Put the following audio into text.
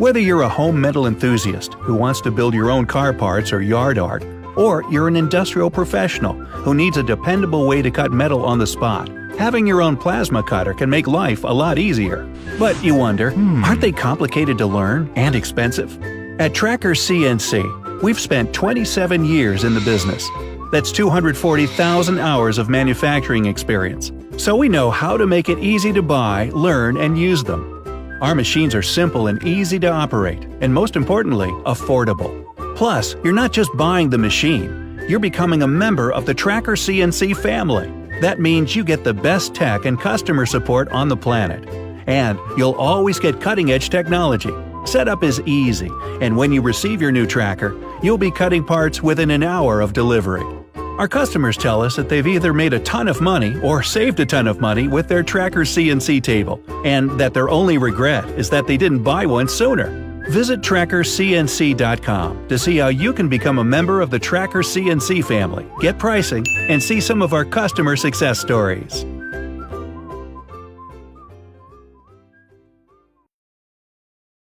Whether you're a home metal enthusiast who wants to build your own car parts or yard art, or you're an industrial professional who needs a dependable way to cut metal on the spot, having your own plasma cutter can make life a lot easier. But you wonder, aren't they complicated to learn and expensive? At TrackerCNC, we've spent 27 years in the business. That's 240,000 hours of manufacturing experience. So we know how to make it easy to buy, learn, and use them. Our machines are simple and easy to operate, and most importantly, affordable. Plus, you're not just buying the machine, you're becoming a member of the TrackerCNC family. That means you get the best tech and customer support on the planet. And you'll always get cutting-edge technology. Setup is easy, and when you receive your new tracker, you'll be cutting parts within an hour of delivery. Our customers tell us that they've either made a ton of money or saved a ton of money with their TrackerCNC table, and that their only regret is that they didn't buy one sooner. Visit TrackerCNC.com to see how you can become a member of the TrackerCNC family, get pricing, and see some of our customer success stories.